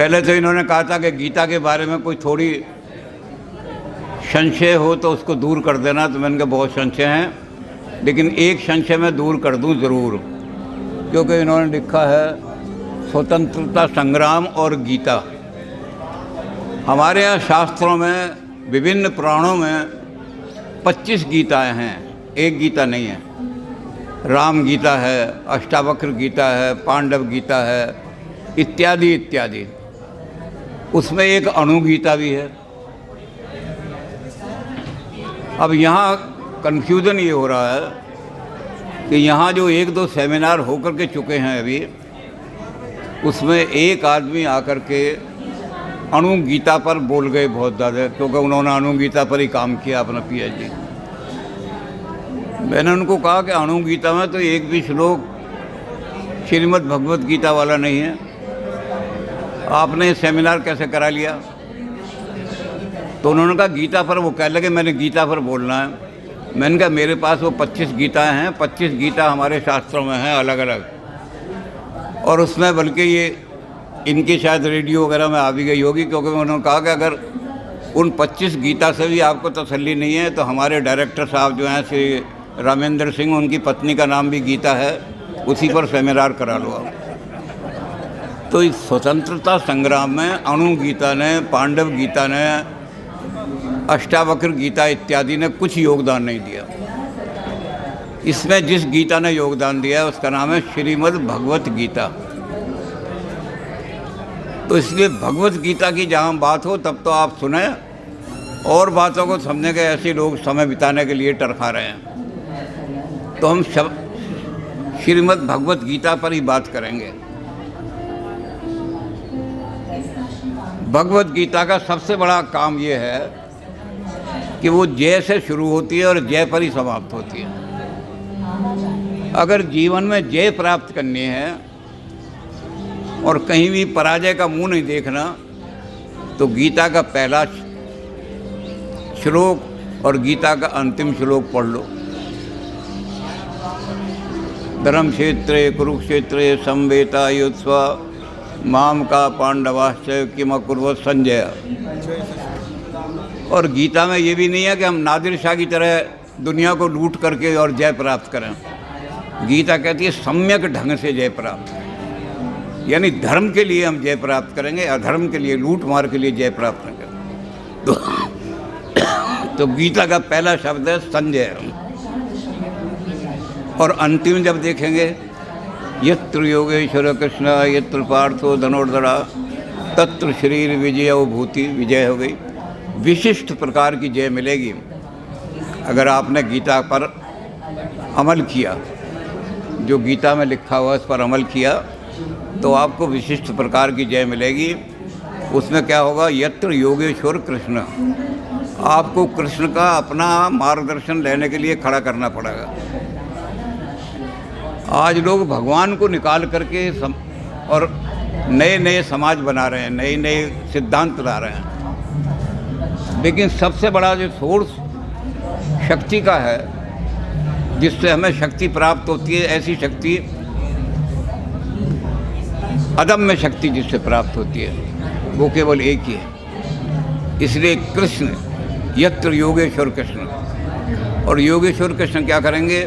पहले तो इन्होंने कहा था कि गीता के बारे में कोई थोड़ी संशय हो तो उसको दूर कर देना, तो मैंने कहा बहुत संशय हैं, लेकिन एक संशय मैं दूर कर दूं ज़रूर, क्योंकि इन्होंने लिखा है स्वतंत्रता संग्राम और गीता। हमारे यहाँ शास्त्रों में विभिन्न पुराणों में 25 गीताएँ हैं, एक गीता नहीं है। राम गीता है, अष्टावक्र गीता है, पांडव गीता है, इत्यादि इत्यादि। उसमें एक अणु गीता भी है। अब यहाँ कन्फ्यूज़न ये हो रहा है कि यहाँ जो एक दो सेमिनार होकर के चुके हैं अभी, उसमें एक आदमी आकर के अणु गीता पर बोल गए बहुत ज़्यादा, क्योंकि उन्होंने अणु गीता पर ही काम किया अपना PhD। मैंने उनको कहा कि अणु गीता में तो एक भी श्लोक श्रीमद् भगवत गीता वाला नहीं है, आपने सेमिनार कैसे करा लिया? तो उन्होंने कहा गीता पर, वो कह लगे मैंने गीता पर बोलना है। मैंने कहा मेरे पास वो 25 गीताएँ हैं, 25 गीता हमारे शास्त्रों में हैं अलग अलग, और उसमें बल्कि ये इनकी शायद रेडियो वगैरह में आ भी गई होगी, क्योंकि उन्होंने कहा कि अगर उन 25 गीता से भी आपको तसल्ली नहीं है तो हमारे डायरेक्टर साहब जो हैं श्री रामेंद्र सिंह, उनकी पत्नी का नाम भी गीता है, उसी पर सेमिनार करा लो आप। तो इस स्वतंत्रता संग्राम में अणु गीता ने, पांडव गीता ने, अष्टावक्र गीता इत्यादि ने कुछ योगदान नहीं दिया। इसमें जिस गीता ने योगदान दिया है उसका नाम है श्रीमद् भगवत गीता। तो इसलिए भगवत गीता की जहाँ बात हो तब तो आप सुने, और बातों को समझने के ऐसे लोग समय बिताने के लिए टरखा रहे हैं। तो हम श्रीमद् भगवत गीता पर ही बात करेंगे। भगवत गीता का सबसे बड़ा काम ये है कि वो जय से शुरू होती है और जय पर ही समाप्त होती है। अगर जीवन में जय प्राप्त करनी है और कहीं भी पराजय का मुंह नहीं देखना, तो गीता का पहला श्लोक और गीता का अंतिम श्लोक पढ़ लो। धर्म क्षेत्रे कुरुक्षेत्रे संवेता युत्स्व माम का पांडवाश्च किम अकुर्वत संजय। और गीता में ये भी नहीं है कि हम नादिर शाह की तरह दुनिया को लूट करके और जय प्राप्त करें। गीता कहती है सम्यक ढंग से जय प्राप्त, यानी धर्म के लिए हम जय प्राप्त करेंगे, अधर्म के लिए, लूट मार के लिए जय प्राप्त नहीं करेंगे। तो गीता का पहला शब्द है संजय, और अंतिम जब देखेंगे यत्र योगेश्वर कृष्ण यत्र पार्थो धनोर्धरा तत्र शरीर विजय भूति, विजय हो गई। विशिष्ट प्रकार की जय मिलेगी अगर आपने गीता पर अमल किया, जो गीता में लिखा हुआ इस पर अमल किया, तो आपको विशिष्ट प्रकार की जय मिलेगी। उसमें क्या होगा? यत्र योगेश्वर कृष्ण, आपको कृष्ण का अपना मार्गदर्शन लेने के लिए खड़ा करना पड़ेगा। आज लोग भगवान को निकाल करके और नए नए समाज बना रहे हैं, नए नए सिद्धांत ला रहे हैं, लेकिन सबसे बड़ा जो सोर्स शक्ति का है, जिससे हमें शक्ति प्राप्त होती है, ऐसी शक्ति, अदम्य शक्ति जिससे प्राप्त होती है, वो केवल एक ही है। इसलिए कृष्ण, यत्र योगेश्वर कृष्ण, और योगेश्वर कृष्ण क्या करेंगे?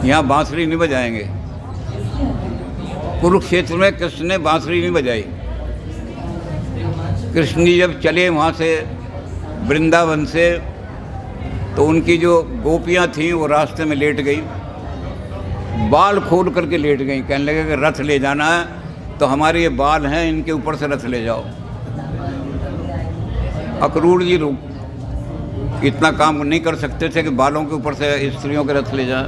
यहाँ बांसुरी नहीं बजाएंगे। कुरुक्षेत्र में कृष्ण ने बांसुरी नहीं बजाई। कृष्ण जी जब चले वहाँ से वृंदावन से, तो उनकी जो गोपियाँ थीं वो रास्ते में लेट गई, बाल खोल करके लेट गई। कहने लगे कि रथ ले जाना है तो हमारे ये बाल हैं, इनके ऊपर से रथ ले जाओ। अक्रूर जी लोग इतना काम नहीं कर सकते थे कि बालों के ऊपर से स्त्रियों के रथ ले जाएं।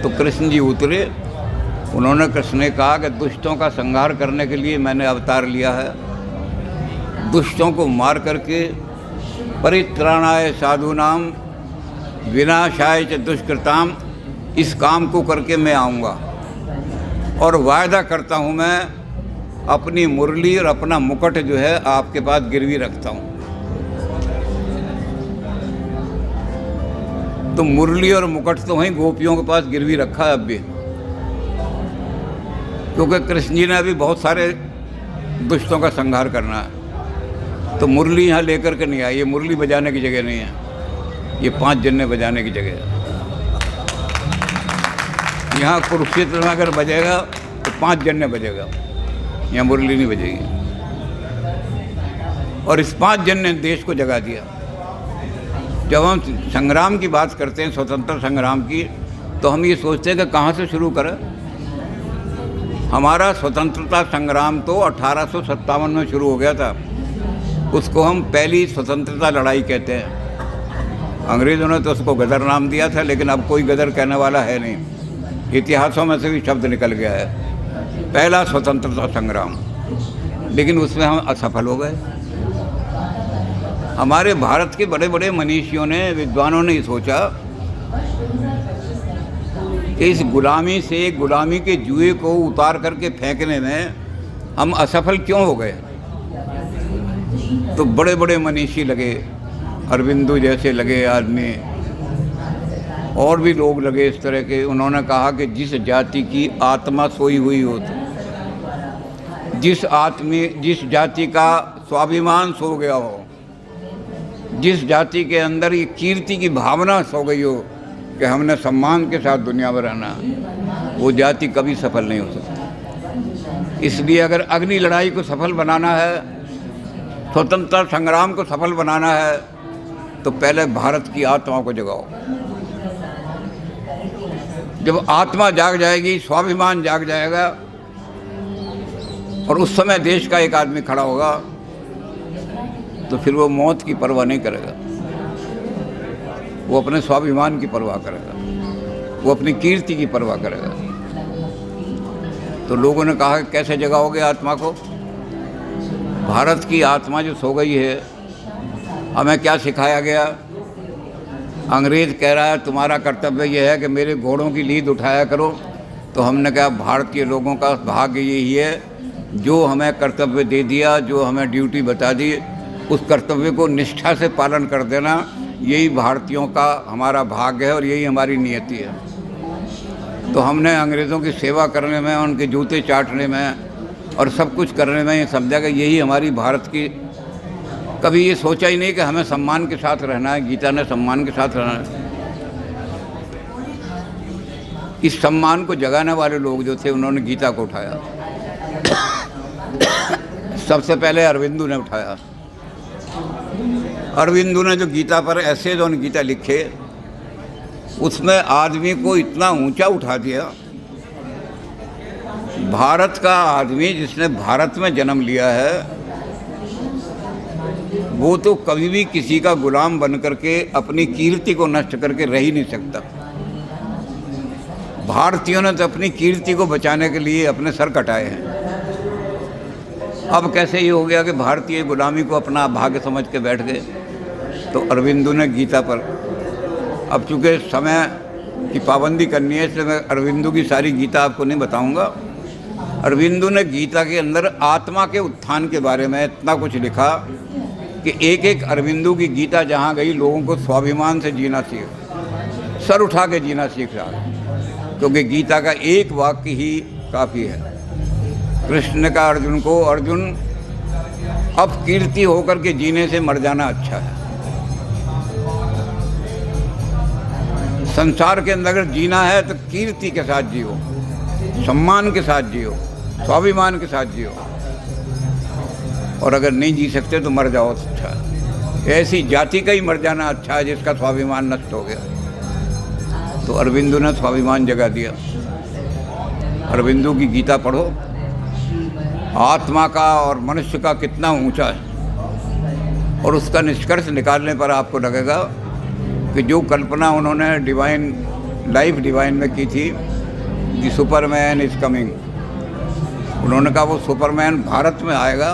तो कृष्ण जी उतरे, उन्होंने कृष्ण ने कहा कि दुष्टों का संहार करने के लिए मैंने अवतार लिया है। दुष्टों को मार करके परित्राणाय साधूनाम विनाशाय च दुष्कृताम, इस काम को करके मैं आऊँगा। और वायदा करता हूँ मैं अपनी मुरली और अपना मुकुट जो है आपके पास गिरवी रखता हूँ। तो मुरली और मुकुट तो वहीं गोपियों के पास गिरवी रखा है अब भी, क्योंकि कृष्ण जी ने अभी बहुत सारे दुष्टों का संहार करना है। तो मुरली यहाँ लेकर के नहीं आई, ये मुरली बजाने की जगह नहीं है, ये 5 जन्ने बजाने की जगह है। यहाँ कुरुक्षेत्र में अगर बजेगा तो 5 जन्ने बजेगा, यहाँ मुरली नहीं बजेगी। और इस 5 जन ने देश को जगा दिया। जब हम संग्राम की बात करते हैं, स्वतंत्रता संग्राम की, तो हम ये सोचते हैं कि कहाँ से शुरू करें। हमारा स्वतंत्रता संग्राम तो 1857 में शुरू हो गया था। उसको हम पहली स्वतंत्रता लड़ाई कहते हैं। अंग्रेज़ों ने तो उसको गदर नाम दिया था, लेकिन अब कोई गदर कहने वाला है नहीं। इतिहासों में से भी शब्द निकल गया है, पहला स्वतंत्रता संग्राम। लेकिन उसमें हम असफल हो गए। हमारे भारत के बड़े बड़े मनीषियों ने, विद्वानों ने सोचा कि इस गुलामी से, गुलामी के जुए को उतार करके फेंकने में हम असफल क्यों हो गए। तो बड़े बड़े मनीषी लगे, अरविंदो जैसे लगे आदमी, और भी लोग लगे इस तरह के। उन्होंने कहा कि जिस जाति की आत्मा सोई हुई हो, तो जिस जाति का स्वाभिमान सो गया हो, जिस जाति के अंदर ये कीर्ति की भावना सो गई हो कि हमने सम्मान के साथ दुनिया में रहना, वो जाति कभी सफल नहीं हो सकती। इसलिए अगर अगली लड़ाई को सफल बनाना है, स्वतंत्रता संग्राम को सफल बनाना है, तो पहले भारत की आत्मा को जगाओ। जब आत्मा जाग जाएगी, स्वाभिमान जाग जाएगा, और उस समय देश का एक आदमी खड़ा होगा, तो फिर वो मौत की परवाह नहीं करेगा। वो अपने स्वाभिमान की परवाह करेगा, वो अपनी कीर्ति की परवाह करेगा। तो लोगों ने कहा कि कैसे जगाओगे आत्मा को। भारत की आत्मा जो सो गई है, हमें क्या सिखाया गया। अंग्रेज़ कह रहा है तुम्हारा कर्तव्य यह है कि मेरे घोड़ों की लीद उठाया करो। तो हमने कहा भारतीय लोगों का भाग्य यही है, जो हमें कर्तव्य दे दिया, जो हमें ड्यूटी बता दी, उस कर्तव्य को निष्ठा से पालन कर देना, यही भारतीयों का हमारा भाग्य है और यही हमारी नियति है। तो हमने अंग्रेज़ों की सेवा करने में, उनके जूते चाटने में और सब कुछ करने में ये समझा कि यही हमारी भारत की। कभी ये सोचा ही नहीं कि हमें सम्मान के साथ रहना है। गीता ने सम्मान के साथ रहना है। इस सम्मान को जगाने वाले लोग जो थे, उन्होंने गीता को उठाया। सबसे पहले अरविंदो ने उठाया। अरविंदो ने जो गीता पर ऐसे जो गीता लिखे, उसमें आदमी को इतना ऊंचा उठा दिया। भारत का आदमी जिसने भारत में जन्म लिया है, वो तो कभी भी किसी का गुलाम बन करके अपनी कीर्ति को नष्ट करके रह ही नहीं सकता। भारतीयों ने तो अपनी कीर्ति को बचाने के लिए अपने सर कटाए हैं। अब कैसे ये हो गया कि भारतीय गुलामी को अपना भाग्य समझ के बैठ गए। तो अरविंदो ने गीता पर, अब चूँकि समय की पाबंदी करनी है, इसलिए मैं अरविंदो की सारी गीता आपको नहीं बताऊंगा। अरविंदो ने गीता के अंदर आत्मा के उत्थान के बारे में इतना कुछ लिखा कि एक एक अरविंदो की गीता जहाँ गई, लोगों को स्वाभिमान से जीना सीख, सर उठा के जीना सीख रहा, क्योंकि गीता का एक वाक्य ही काफ़ी है। कृष्ण ने कहा अर्जुन को, अर्जुन अब कीर्ति होकर के जीने से मर जाना अच्छा है। संसार के अंदर अगर जीना है तो कीर्ति के साथ जियो, सम्मान के साथ जियो, स्वाभिमान के साथ जियो, और अगर नहीं जी सकते तो मर जाओ तो अच्छा है। ऐसी जाति का ही मर जाना अच्छा है जिसका स्वाभिमान नष्ट हो गया। तो अरविंदो ने स्वाभिमान जगा दिया। अरविंदो की गीता पढ़ो, आत्मा का और मनुष्य का कितना ऊंचा है, और उसका निष्कर्ष निकालने पर आपको लगेगा कि जो कल्पना उन्होंने डिवाइन लाइफ डिवाइन में की थी, कि सुपरमैन इज़ कमिंग, उन्होंने कहा वो सुपरमैन भारत में आएगा,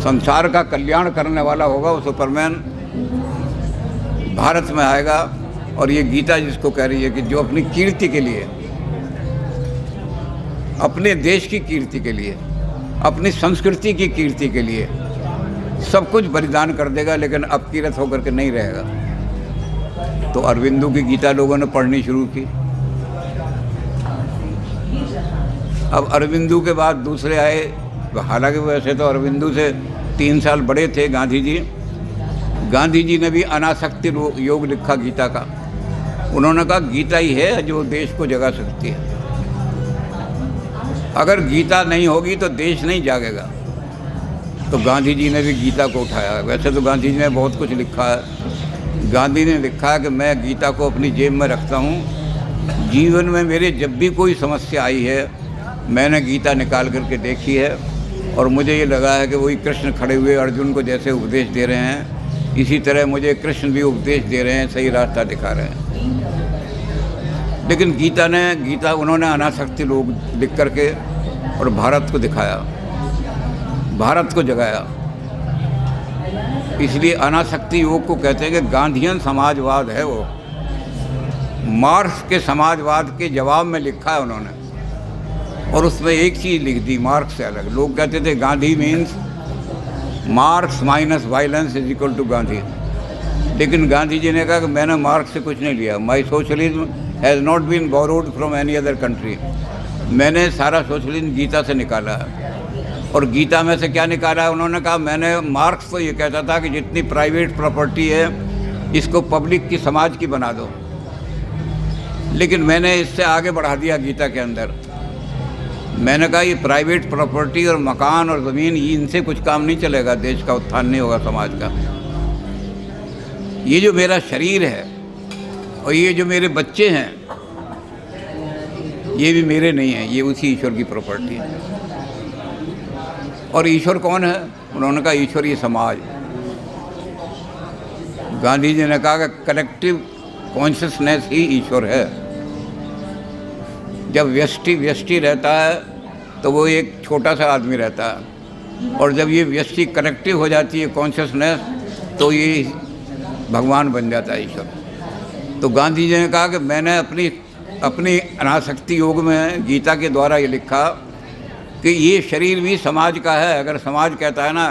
संसार का कल्याण करने वाला होगा, वो सुपरमैन भारत में आएगा। और ये गीता जिसको कह रही है कि जो अपनी कीर्ति के लिए, अपने देश की कीर्ति के लिए, अपनी संस्कृति की कीर्ति के लिए सब कुछ बलिदान कर देगा, लेकिन अपकीरत होकर के नहीं रहेगा। तो अरविंदो की गीता लोगों ने पढ़नी शुरू की। अब अरविंदो के बाद दूसरे आए हालांकि वैसे तो अरविंदो से 3 साल बड़े थे गांधी जी। गांधी जी ने भी अनासक्ति योग लिखा गीता का। उन्होंने कहा गीता ही है जो देश को जगा सकती है। अगर गीता नहीं होगी तो देश नहीं जागेगा। तो गांधी जी ने भी गीता को उठाया। वैसे तो गांधी जी ने बहुत कुछ लिखा है। गांधी ने लिखा है कि मैं गीता को अपनी जेब में रखता हूँ। जीवन में मेरे जब भी कोई समस्या आई है मैंने गीता निकाल करके देखी है और मुझे ये लगा है कि वही कृष्ण खड़े हुए अर्जुन को जैसे उपदेश दे रहे हैं, इसी तरह मुझे कृष्ण भी उपदेश दे रहे हैं, सही रास्ता दिखा रहे हैं। लेकिन गीता उन्होंने अनासक्ति लोग लिख करके और भारत को दिखाया, भारत को जगाया। इसलिए अनासक्ति योग को कहते हैं कि गांधीयन समाजवाद है। वो मार्क्स के समाजवाद के जवाब में लिखा है उन्होंने, और उसमें एक चीज़ लिख दी मार्क्स से अलग। लोग कहते थे Gandhi means Marx minus violence is equal to Gandhi. लेकिन गांधी जी ने कहा कि मैंने मार्क्स से कुछ नहीं लिया। My socialism has not been borrowed from any other country. मैंने सारा सोशलिज्म गीता से निकाला है। और गीता में से क्या निकाला है? उन्होंने कहा मैंने मार्क्स तो ये कहता था कि जितनी प्राइवेट प्रॉपर्टी है इसको पब्लिक की, समाज की बना दो। लेकिन मैंने इससे आगे बढ़ा दिया गीता के अंदर। मैंने कहा ये प्राइवेट प्रॉपर्टी और मकान और ज़मीन इनसे कुछ काम नहीं चलेगा, देश का उत्थान नहीं होगा, समाज का। ये जो मेरा शरीर है और ये जो मेरे बच्चे हैं ये भी मेरे नहीं हैं, ये उसी ईश्वर की प्रॉपर्टी है। और ईश्वर कौन है? उन्होंने कहा ईश्वर ये समाज। गांधी जी ने कहा कि कलेक्टिव कॉन्शियसनेस ही ईश्वर है। जब व्यष्टि रहता है तो वो एक छोटा सा आदमी रहता है, और जब ये व्यष्टि कलेक्टिव हो जाती है कॉन्शियसनेस तो ये भगवान बन जाता है, ईश्वर। तो गांधी जी ने कहा कि मैंने अपनी अनासक्ति योग में गीता के द्वारा ये लिखा कि ये शरीर भी समाज का है। अगर समाज कहता है ना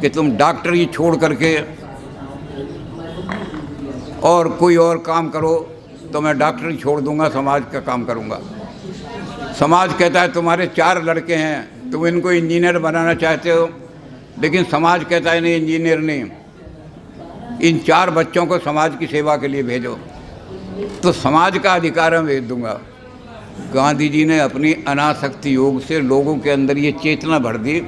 कि तुम डॉक्टरी छोड़ करके और कोई और काम करो, तो मैं डॉक्टरी छोड़ दूंगा, समाज का काम करूंगा। समाज कहता है तुम्हारे 4 लड़के हैं, तुम इनको इंजीनियर बनाना चाहते हो, लेकिन समाज कहता है नहीं, इंजीनियर नहीं, इन 4 बच्चों को समाज की सेवा के लिए भेजो, तो समाज का अधिकार मैं भेज दूंगा। गांधी जी ने अपनी अनासक्ति योग से लोगों के अंदर ये चेतना भर दी,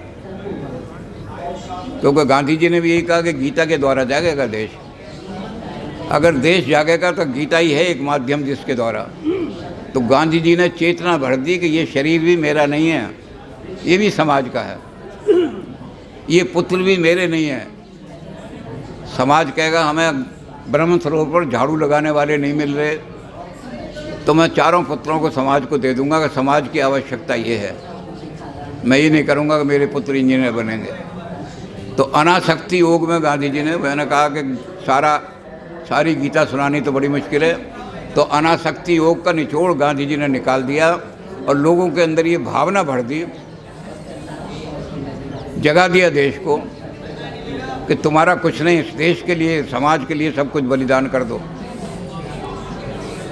क्योंकि गांधी जी ने भी यही कहा कि गीता के द्वारा जागेगा देश। अगर देश जागेगा तो गीता ही है एक माध्यम जिसके द्वारा। तो गांधी जी ने चेतना भर दी कि ये शरीर भी मेरा नहीं है, ये भी समाज का है, ये पुत्र भी मेरे नहीं है। समाज कहेगा हमें ब्रह्म सरोवर पर झाड़ू लगाने वाले नहीं मिल रहे, तो मैं 4 पुत्रों को समाज को दे दूंगा कि समाज की आवश्यकता ये है। मैं ये नहीं करूँगा कि मेरे पुत्र इंजीनियर बनेंगे। तो अनासक्ति योग में गांधी जी ने, मैंने कहा कि सारी गीता सुनानी तो बड़ी मुश्किल है, तो अनासक्ति योग का निचोड़ गांधी जी ने निकाल दिया और लोगों के अंदर ये भावना भर दी, जगा दिया देश को कि तुम्हारा कुछ नहीं, इस देश के लिए, समाज के लिए सब कुछ बलिदान कर दो,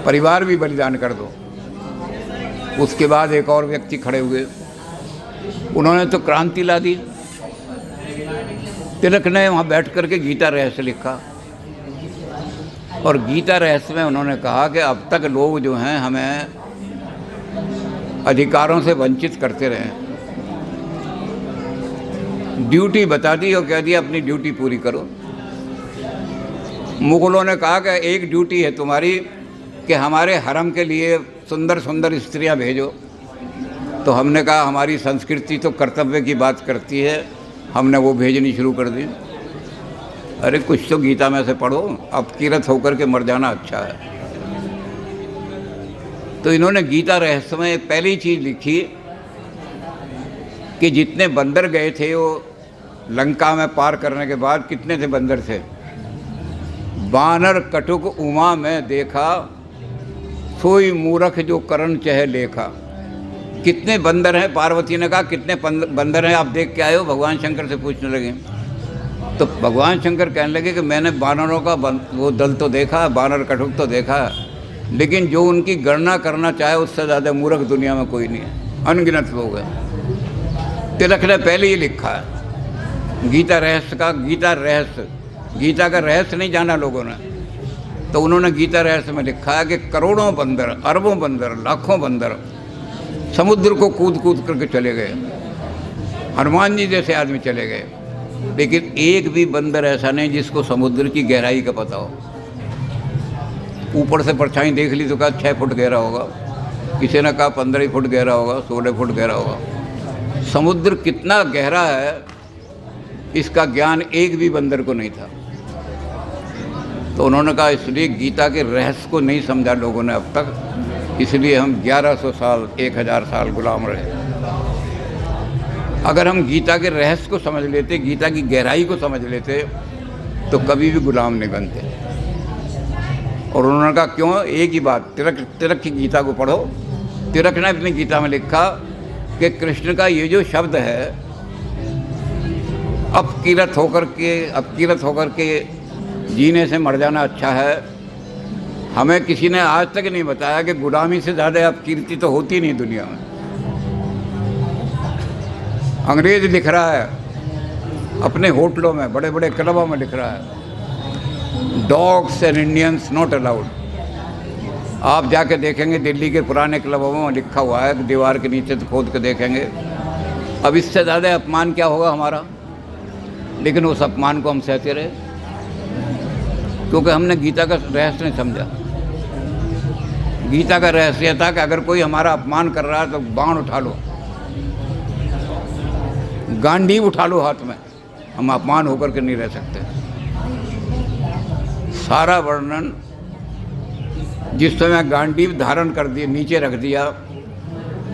परिवार भी बलिदान कर दो। उसके बाद एक और व्यक्ति खड़े हुए, उन्होंने तो क्रांति ला दी। तिलक ने वहाँ बैठ करके गीता रहस्य लिखा, और गीता रहस्य में उन्होंने कहा कि अब तक लोग जो हैं हमें अधिकारों से वंचित करते रहे, ड्यूटी बता दी और कह दिया अपनी ड्यूटी पूरी करो। मुगलों ने कहा कि एक ड्यूटी है तुम्हारी कि हमारे हरम के लिए सुंदर सुंदर स्त्रियां भेजो। तो हमने कहा हमारी संस्कृति तो कर्तव्य की बात करती है, हमने वो भेजनी शुरू कर दी। अरे कुछ तो गीता में से पढ़ो, अब किरत होकर के मर जाना अच्छा है। तो इन्होंने गीता रहस्य में पहली चीज़ लिखी कि जितने बंदर गए थे वो लंका में पार करने के बाद, कितने थे बंदर थे? बानर कटुक उमा में देखा, सोई मूर्ख जो करण चहे लेखा। कितने बंदर हैं? पार्वती ने कहा कितने बंदर हैं आप देख के आए हो? भगवान शंकर से पूछने लगे। तो भगवान शंकर कहने लगे कि मैंने बानरों का वो दल तो देखा, बानर कटुक तो देखा, लेकिन जो उनकी गणना करना चाहे उससे ज़्यादा मूर्ख दुनिया में कोई नहीं है, अनगिनत लोग हैं। तिलक ने पहले ही लिखा है गीता रहस्य का, गीता रहस्य, गीता का रहस्य नहीं जाना लोगों ने, तो उन्होंने गीता रहस्य में लिखा है कि करोड़ों बंदर, अरबों बंदर, लाखों बंदर समुद्र को कूद कूद करके चले गए, हनुमान जी जैसे आदमी चले गए, लेकिन एक भी बंदर ऐसा नहीं जिसको समुद्र की गहराई का पता हो। ऊपर से परछाई देख ली तो कहा 6 फुट गहरा होगा, किसी ने कहा 15 फुट गहरा होगा, 16 फुट गहरा होगा। समुद्र कितना गहरा है इसका ज्ञान एक भी बंदर को नहीं था। तो उन्होंने कहा इसलिए गीता के रहस्य को नहीं समझा लोगों ने अब तक, इसलिए हम 1100 साल 1000 साल गुलाम रहे। अगर हम गीता के रहस्य को समझ लेते, गीता की गहराई को समझ लेते, तो कभी भी गुलाम नहीं बनते। और उन्होंने कहा क्यों? एक ही बात, तिलक की गीता को पढ़ो। तिलक ने अपनी गीता में लिखा कि कृष्ण का ये जो शब्द है, अपकीरत होकर के जीने से मर जाना अच्छा है। हमें किसी ने आज तक नहीं बताया कि गुलामी से ज़्यादा अपकीर्ति तो होती नहीं दुनिया में। अंग्रेज लिख रहा है अपने होटलों में, बड़े बड़े क्लबों में लिख रहा है, dogs and Indians not allowed. आप जाके देखेंगे दिल्ली के पुराने क्लबों में लिखा हुआ है, दीवार के नीचे से खोद के देखेंगे। अब इससे ज़्यादा अपमान क्या होगा हमारा? लेकिन उस अपमान को हम सहते रहे क्योंकि हमने गीता का रहस्य नहीं समझा। गीता का रहस्य था कि अगर कोई हमारा अपमान कर रहा है तो बाण उठा लो, गांडीव उठा लो हाथ में, हम अपमान होकर के नहीं रह सकते। सारा वर्णन जिस समय गांडीव धारण कर दिए, नीचे रख दिया,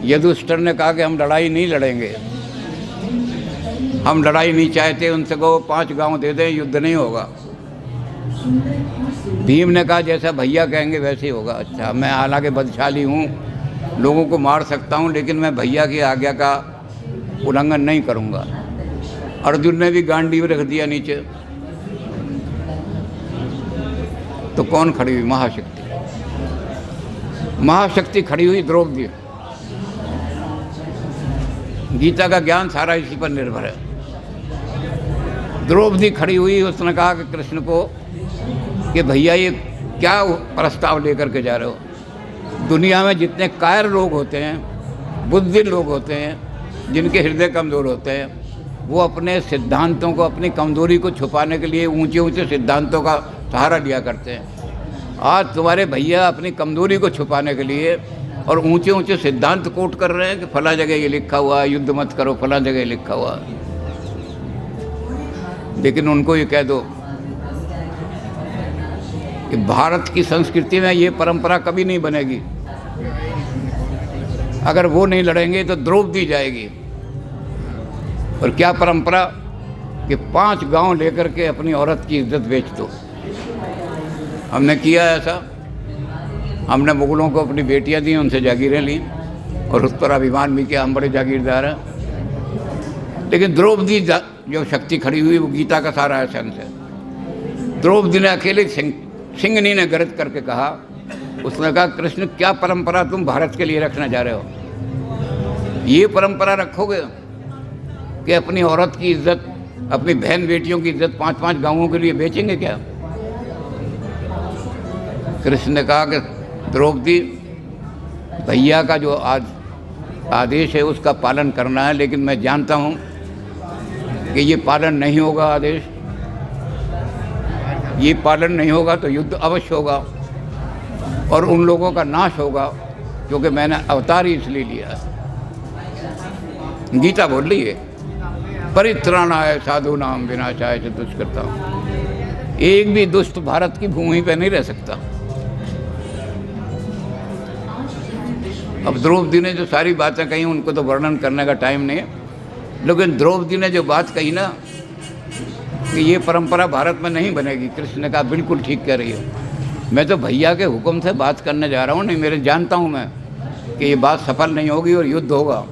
युधिष्ठिर ने कहा कि हम लड़ाई नहीं लड़ेंगे, हम लड़ाई नहीं चाहते, उनसे कहो 5 गांव दे दें, युद्ध नहीं होगा। भीम ने कहा जैसा भैया कहेंगे वैसे ही होगा। अच्छा, मैं हालांकि बलशाली हूँ, लोगों को मार सकता हूँ, लेकिन मैं भैया की आज्ञा का उल्लंघन नहीं करूँगा। अर्जुन ने भी गांडीव रख दिया नीचे। तो कौन खड़ी हुई? महाशक्ति। महाशक्ति खड़ी हुई द्रौपदी। गीता का ज्ञान सारा इसी पर निर्भर है। द्रौपदी खड़ी हुई, उसने कहा कि कृष्ण को कि भैया ये क्या प्रस्ताव लेकर के जा रहे हो? दुनिया में जितने कायर लोग होते हैं, बुद्धिमान लोग होते हैं, जिनके हृदय कमज़ोर होते हैं, वो अपने सिद्धांतों को, अपनी कमज़ोरी को छुपाने के लिए ऊंचे ऊंचे सिद्धांतों का सहारा लिया करते हैं। आज तुम्हारे भैया अपनी कमज़ोरी को छुपाने के लिए और ऊंचे ऊंचे सिद्धांत कोट कर रहे हैं कि फला जगह ये लिखा हुआ है, युद्ध मत करो, फला जगह लिखा हुआ है। लेकिन उनको ये कह दो कि भारत की संस्कृति में ये परंपरा कभी नहीं बनेगी। अगर वो नहीं लड़ेंगे तो द्रौपदी जाएगी। और क्या परंपरा कि 5 गांव लेकर के अपनी औरत की इज्जत बेच दो। हमने किया ऐसा। हमने मुगलों को अपनी बेटियां दी, उनसे जागीरें ली और उस पर अभिमान भी किया, हम बड़े जागीरदार हैं। लेकिन द्रौपदी जो शक्ति खड़ी हुई वो गीता का सारा एसेंस है। द्रौपदी ने अकेले सिंहनी ने गरज करके कहा, उसने कहा कृष्ण क्या परंपरा तुम भारत के लिए रखना चाह रहे हो? ये परंपरा रखोगे कि अपनी औरत की इज्जत, अपनी बहन बेटियों की इज्जत 5-5 गांवों के लिए बेचेंगे क्या? कृष्ण ने कहा कि द्रौपदी, भैया का जो आज आदेश है उसका पालन करना है, लेकिन मैं जानता हूँ कि ये पालन नहीं होगा आदेश, ये पालन नहीं होगा तो युद्ध अवश्य होगा और उन लोगों का नाश होगा, क्योंकि मैंने अवतार ही इसलिए लिया है। गीता बोल रही है, परित्राणाय साधूनाम विनाशाय च दुष्कृताम्। एक भी दुष्ट भारत की भूमि पे नहीं रह सकता। अब द्रौपदी ने जो सारी बातें कही उनको तो वर्णन करने का टाइम नहीं है, लेकिन द्रौपदी ने जो बात कही ना कि ये परंपरा भारत में नहीं बनेगी, कृष्ण ने कहा बिल्कुल ठीक कह रही हो। मैं तो भैया के हुक्म से बात करने जा रहा हूँ, नहीं मेरे जानता हूँ मैं कि ये बात सफल नहीं होगी और युद्ध होगा।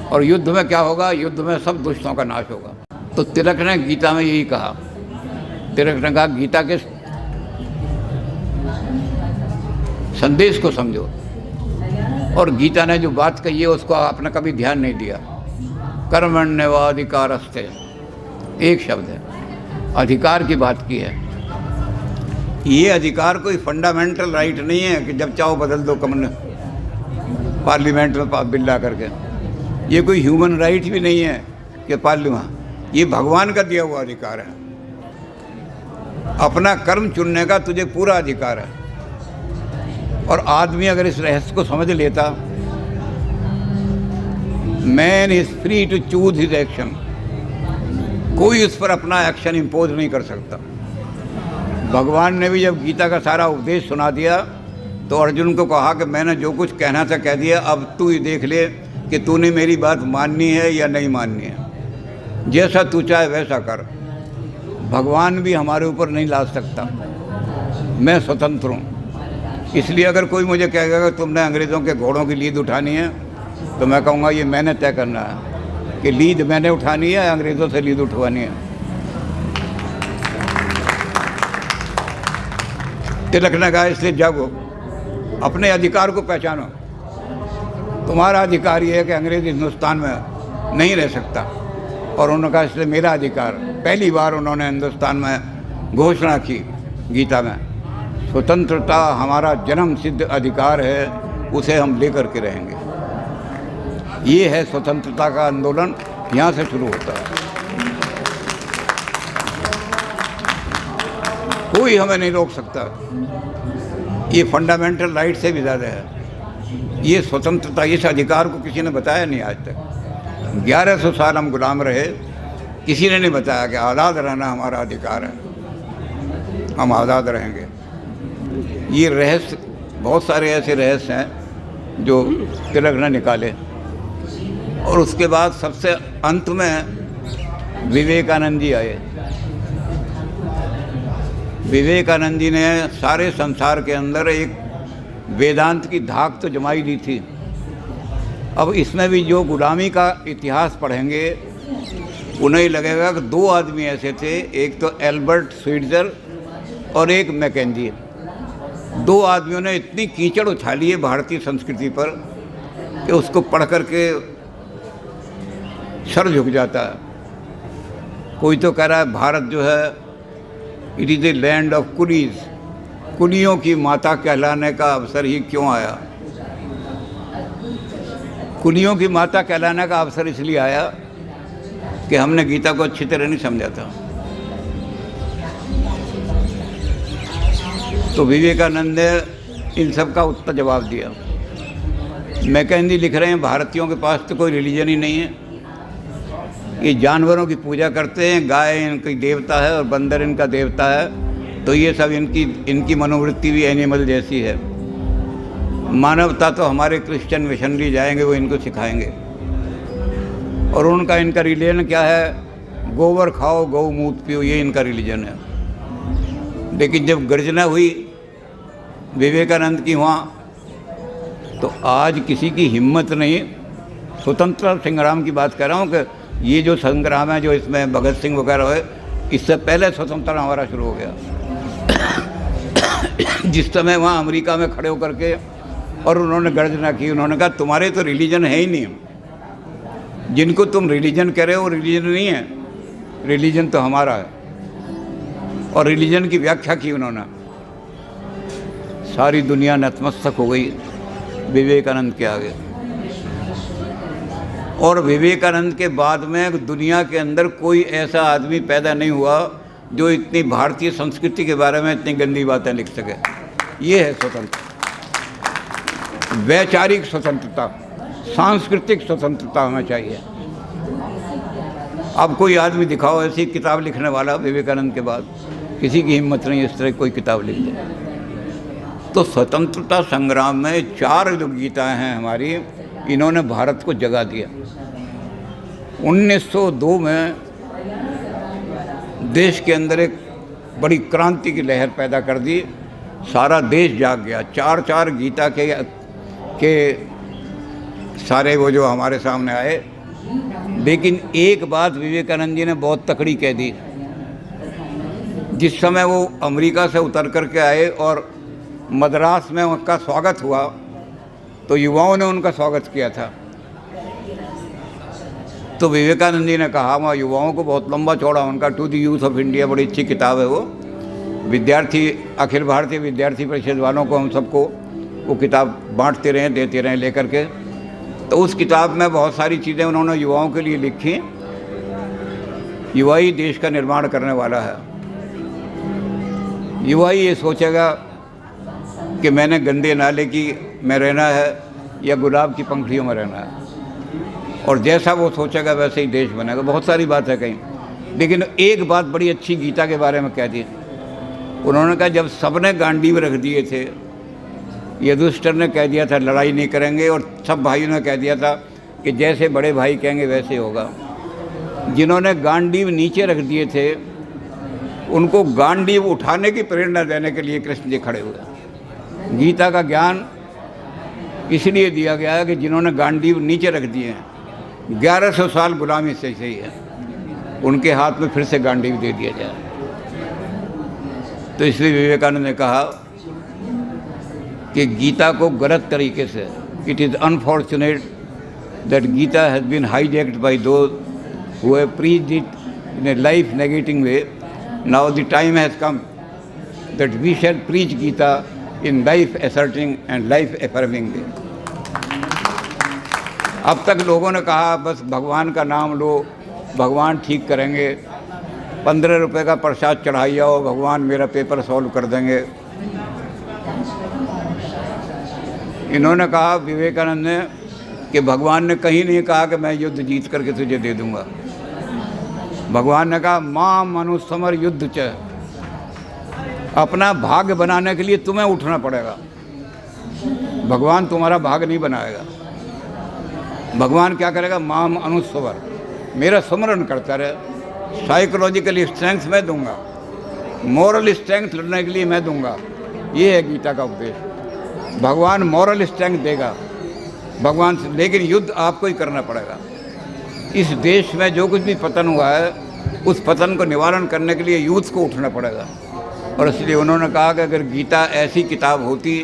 और युद्ध में क्या होगा? युद्ध में सब दुष्टों का नाश होगा। तो तिलक ने गीता में यही कहा। तिलक ने कहा गीता के संदेश को समझो। और गीता ने जो बात कही है उसको आपने कभी ध्यान नहीं दिया। कर्मण्येवाधिकारस्ते, एक शब्द है, अधिकार की बात की है। ये अधिकार कोई फंडामेंटल राइट नहीं है कि जब चाहो बदल दो पार्लियामेंट में बिल ला करके। ये कोई ह्यूमन राइट भी नहीं है कि पार्लियामेंट, ये भगवान का दिया हुआ अधिकार है। अपना कर्म चुनने का तुझे पूरा अधिकार है। और आदमी अगर इस रहस्य को समझ लेता, man is free to choose his action, कोई उस पर अपना एक्शन इम्पोज नहीं कर सकता। भगवान ने भी जब गीता का सारा उपदेश सुना दिया तो अर्जुन को कहा कि मैंने जो कुछ कहना था कह दिया, अब तू ही देख ले कि तूने मेरी बात माननी है या नहीं माननी है। जैसा तू चाहे वैसा कर। भगवान भी हमारे ऊपर नहीं ला सकता, मैं स्वतंत्र हूँ। इसलिए अगर कोई मुझे कहेगा कि तुमने अंग्रेज़ों के घोड़ों की लीद उठानी है, तो मैं कहूँगा ये मैंने तय करना है कि लीद मैंने उठानी है या अंग्रेज़ों से लीद उठवानी है। तिलक ने कहा इसलिए जागो, अपने अधिकार को पहचानो। तुम्हारा अधिकार ये है कि अंग्रेज़ हिंदुस्तान में नहीं रह सकता, और उन्होंने कहा इसलिए मेरा अधिकार। पहली बार उन्होंने हिंदुस्तान में घोषणा की गीता में, स्वतंत्रता हमारा जन्म सिद्ध अधिकार है, उसे हम लेकर के रहेंगे। ये है स्वतंत्रता का आंदोलन, यहाँ से शुरू होता है। कोई हमें नहीं रोक सकता। ये फंडामेंटल राइट से भी ज़्यादा है। ये स्वतंत्रता, इस अधिकार को किसी ने बताया नहीं आज तक। 1100 साल हम गुलाम रहे, किसी ने नहीं बताया कि आज़ाद रहना हमारा अधिकार है, हम आज़ाद रहेंगे। ये रहस्य, बहुत सारे ऐसे रहस्य हैं जो तिलक ने निकाले। और उसके बाद सबसे अंत में विवेकानंद जी आए। विवेकानंद जी ने सारे संसार के अंदर एक वेदांत की धाक तो जमाई दी थी। अब इसमें भी जो गुलामी का इतिहास पढ़ेंगे उन्हें लगेगा कि दो आदमी ऐसे थे, एक तो एल्बर्ट स्वीट्ज़र और एक मैकेंजी। दो आदमियों ने इतनी कीचड़ उछाली है भारतीय संस्कृति पर कि उसको पढ़ कर के सर झुक जाता है। कोई तो कह रहा है भारत जो है it is a land of coolies, कुलियों की माता कहलाने का अवसर ही क्यों आया। कुलियों की माता कहलाने का अवसर इसलिए आया कि हमने गीता को अच्छी तरह नहीं समझा था। तो विवेकानंद ने इन सब का उत्तर जवाब दिया। मैकेंजी लिख रहे हैं भारतीयों के पास तो कोई रिलीजन ही नहीं है, ये जानवरों की पूजा करते हैं, गाय इनकी देवता है और बंदर इनका देवता है, तो ये सब इनकी मनोवृत्ति भी एनिमल जैसी है। मानवता तो हमारे क्रिश्चियन मिशनरी जाएंगे, वो इनको सिखाएंगे। और उनका इनका रिलीजन क्या है, गोबर खाओ गौमूत्र पियो, ये इनका रिलीजन है। लेकिन जब गर्जना हुई विवेकानंद की वहाँ, तो आज किसी की हिम्मत नहीं। स्वतंत्रता संग्राम की बात कर रहा हूँ कि ये जो संग्राम है, जो इसमें भगत सिंह वगैरह है, इससे पहले स्वतंत्रता हमारा शुरू हो गया। जिस समय वहाँ अमेरिका में खड़े होकर के और उन्होंने गर्जना की, उन्होंने कहा तुम्हारे तो रिलीजन है ही नहीं, जिनको तुम रिलीजन कह रहे हो वो रिलीजन नहीं है, रिलीजन तो हमारा है। और रिलीजन की व्याख्या की उन्होंने। सारी दुनिया नतमस्तक हो गई विवेकानंद के आगे। और विवेकानंद के बाद में दुनिया के अंदर कोई ऐसा आदमी पैदा नहीं हुआ जो इतनी भारतीय संस्कृति के बारे में इतनी गंदी बातें लिख सके। ये है स्वतंत्रता, वैचारिक स्वतंत्रता, सांस्कृतिक स्वतंत्रता हमें चाहिए। अब कोई आदमी दिखाओ ऐसी किताब लिखने वाला विवेकानंद के बाद, किसी की हिम्मत नहीं इस तरह कोई किताब लिख दे। तो स्वतंत्रता संग्राम में 4 जो गीताएँ हैं हमारी, इन्होंने भारत को जगा दिया। 1902 में देश के अंदर एक बड़ी क्रांति की लहर पैदा कर दी, सारा देश जाग गया। 4 गीता के सारे वो जो हमारे सामने आए। लेकिन एक बात विवेकानंद जी ने बहुत तकड़ी कह दी। जिस समय वो अमेरिका से उतर करके आए और मद्रास में उनका स्वागत हुआ, तो युवाओं ने उनका स्वागत किया था। तो विवेकानंद जी ने कहा, वहाँ युवाओं को बहुत लंबा चौड़ा उनका to the youth of India, बड़ी अच्छी किताब है वो। विद्यार्थी, अखिल भारतीय विद्यार्थी परिषद वालों को हम सबको वो किताब बांटते रहे, देते रहे लेकर के। तो उस किताब में बहुत सारी चीज़ें उन्होंने युवाओं के लिए लिखी। युवा ही देश का निर्माण करने वाला है। युवा ही ये सोचेगा कि मैंने गंदे नाले की में रहना है या गुलाब की पंखुड़ियों में रहना है, और जैसा वो सोचेगा वैसे ही देश बनेगा। बहुत सारी बात है कहीं, लेकिन एक बात बड़ी अच्छी गीता के बारे में कह दी। उन्होंने कहा, जब सबने गांडीव रख दिए थे, युधिष्ठिर ने कह दिया था लड़ाई नहीं करेंगे, और सब भाइयों ने कह दिया था कि जैसे बड़े भाई कहेंगे वैसे होगा। जिन्होंने गांडीव नीचे रख दिए थे, उनको गांडीव उठाने की प्रेरणा देने के लिए कृष्ण जी खड़े हुए। गीता का ज्ञान इसलिए दिया गया है कि जिन्होंने गांडीव नीचे रख दिए हैं, 1100 साल गुलामी से सही है, उनके हाथ में फिर से गांडीव दे दिया जाए। तो इसलिए विवेकानंद ने कहा कि गीता को गलत तरीके से, it is unfortunate that Gita has been hijacked by those who have preached it in a life negating way. Now the time has come that we shall preach Gita in life asserting and life affirming way. अब तक लोगों ने कहा बस भगवान का नाम लो, भगवान ठीक करेंगे, 15 रुपये का प्रसाद चढ़ाई आओ, भगवान मेरा पेपर सॉल्व कर देंगे। इन्होंने कहा, विवेकानंद ने, कि भगवान ने कहीं नहीं कहा कि मैं युद्ध जीत करके तुझे दे दूंगा। भगवान ने कहा, मां मनुसमर युद्ध च, अपना भाग्य बनाने के लिए तुम्हें उठना पड़ेगा। भगवान तुम्हारा भाग्य नहीं बनाएगा। भगवान क्या करेगा, माम अनुस्वर, मेरा स्मरण करता रहे। साइकोलॉजिकल स्ट्रेंथ मैं दूंगा, मॉरल स्ट्रेंथ लड़ने के लिए मैं दूंगा। ये है गीता का उपदेश। भगवान मॉरल स्ट्रेंथ देगा भगवान से, लेकिन युद्ध आपको ही करना पड़ेगा। इस देश में जो कुछ भी पतन हुआ है, उस पतन को निवारण करने के लिए यूथ को उठना पड़ेगा। और इसलिए उन्होंने कहा कि अगर गीता ऐसी किताब होती